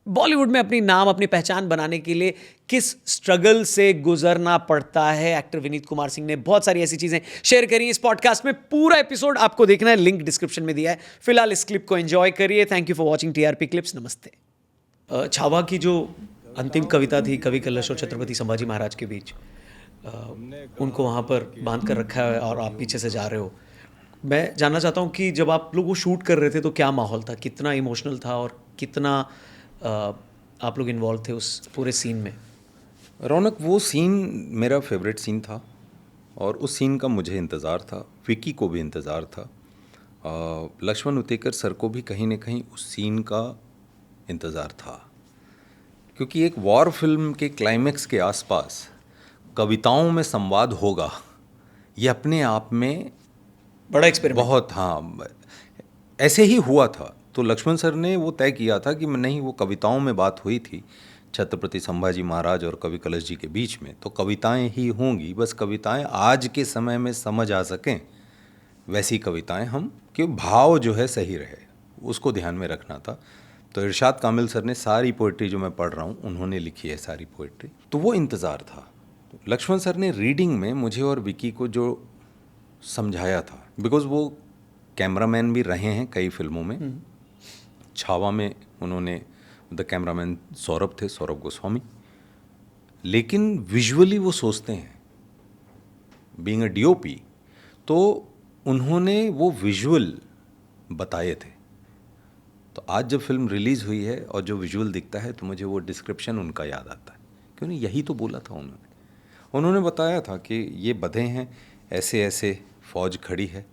बॉलीवुड में अपनी नाम, अपनी पहचान बनाने के लिए किस स्ट्रगल से गुजरना पड़ता है। एक्टर विनीत कुमार सिंह ने बहुत सारी ऐसी चीजें शेयर करी इस पॉडकास्ट में। पूरा एपिसोड आपको देखना है, लिंक डिस्क्रिप्शन में दिया है। फिलहाल इस क्लिप को एंजॉय करिए। Thank you for watching TRP clips. नमस्ते। छावा की जो अंतिम कविता थी, कवि कलश और छत्रपति संभाजी महाराज के बीच, उनको वहाँ पर बांध कर रखा है और आप पीछे से जा रहे हो। मैं जानना चाहता हूँ कि जब आप लोग वो शूट कर रहे थे तो क्या माहौल था, कितना इमोशनल था और कितना आप लोग इन्वॉल्व थे उस पूरे सीन में? रौनक, वो सीन मेरा फेवरेट सीन था और उस सीन का मुझे इंतज़ार था, विकी को भी इंतज़ार था, लक्ष्मण उतेकर सर को भी कहीं ना कहीं उस सीन का इंतज़ार था, क्योंकि एक वॉर फिल्म के क्लाइमेक्स के आसपास कविताओं में संवाद होगा, ये अपने आप में बड़ा एक्सपेरिमेंट बहुत, हाँ, ऐसे ही हुआ था। तो लक्ष्मण सर ने वो तय किया था कि नहीं, वो कविताओं में बात हुई थी छत्रपति संभाजी महाराज और कवि कलश जी के बीच में, तो कविताएं ही होंगी, बस कविताएं आज के समय में समझ आ सकें वैसी कविताएं हम, कि भाव जो है सही रहे, उसको ध्यान में रखना था। तो इरशाद कामिल सर ने सारी पोइट्री जो मैं पढ़ रहा हूँ उन्होंने लिखी है सारी पोइट्री, तो वो इंतज़ार था। तो लक्ष्मण सर ने रीडिंग में मुझे और विकी को जो समझाया था, बिकॉज़ वो कैमरामैन भी रहे हैं कई फिल्मों में। छावा में उन्होंने, द कैमरामैन सौरभ थे, सौरभ गोस्वामी, लेकिन विजुअली वो सोचते हैं, बीइंग अ डीओपी, तो उन्होंने वो विजुअल बताए थे। तो आज जब फिल्म रिलीज़ हुई है और जो विजुअल दिखता है तो मुझे वो डिस्क्रिप्शन उनका याद आता है, क्यों नहीं, यही तो बोला था उन्होंने बताया था कि ये बधे हैं, ऐसे ऐसे फौज खड़ी है,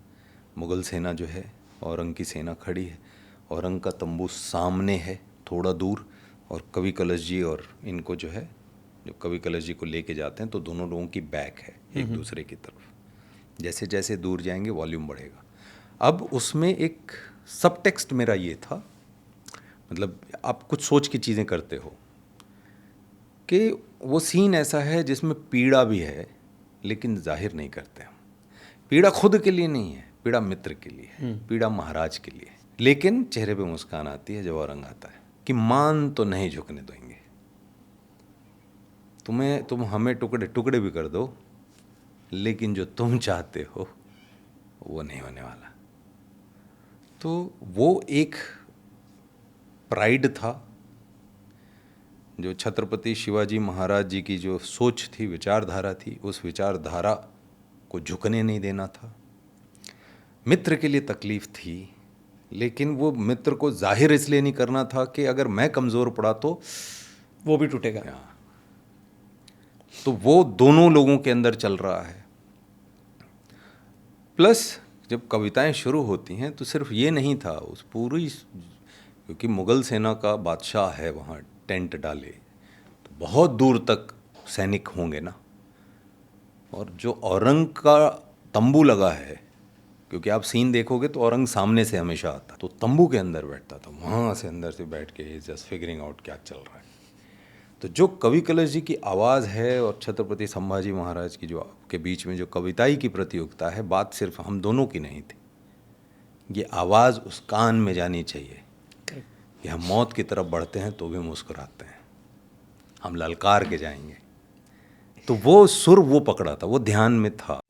मुग़ल सेना जो है, औरंग की सेना खड़ी है, औरंग का तंबू सामने है थोड़ा दूर, और कवि कलश जी और इनको जो है, जो कवि कलश जी को लेके जाते हैं, तो दोनों लोगों की बैक है एक दूसरे की तरफ, जैसे जैसे दूर जाएंगे वॉल्यूम बढ़ेगा। अब उसमें एक सब टेक्स्ट मेरा ये था, मतलब आप कुछ सोच की चीज़ें करते हो कि वो सीन ऐसा है जिसमें पीड़ा भी है लेकिन जाहिर नहीं करते हम। पीड़ा खुद के लिए नहीं है, पीड़ा मित्र के लिए है, पीड़ा महाराज के लिए है, लेकिन चेहरे पे मुस्कान आती है जब औरंग आता है कि मान तो नहीं झुकने देंगे, तुम हमें टुकड़े टुकड़े भी कर दो, लेकिन जो तुम चाहते हो वो नहीं होने वाला। तो वो एक प्राइड था जो छत्रपति शिवाजी महाराज जी की जो सोच थी, विचारधारा थी, उस विचारधारा को झुकने नहीं देना था। मित्र के लिए तकलीफ़ थी, लेकिन वो मित्र को जाहिर इसलिए नहीं करना था कि अगर मैं कमज़ोर पड़ा तो वो भी टूटेगा। तो वो दोनों लोगों के अंदर चल रहा है। प्लस जब कविताएं शुरू होती हैं तो सिर्फ ये नहीं था, उस पूरी, क्योंकि मुग़ल सेना का बादशाह है वहाँ टेंट डाले, तो बहुत दूर तक सैनिक होंगे ना, और जो औरंग का तंबू लगा है, क्योंकि आप सीन देखोगे तो औरंग सामने से हमेशा आता, तो तंबू के अंदर बैठता था, वहाँ से अंदर से बैठ के जस्ट फिगरिंग आउट क्या चल रहा है। तो जो कवि कलश जी की आवाज़ है और छत्रपति संभाजी महाराज की जो के बीच में जो कविताई की प्रतियोगिता है, बात सिर्फ हम दोनों की नहीं थी, ये आवाज़ उस कान में जानी चाहिए कि हम मौत की तरफ बढ़ते हैं तो भी मुस्कुराते हैं, हम ललकार के जाएंगे। तो वो सुर वो पकड़ा था, वो ध्यान में था।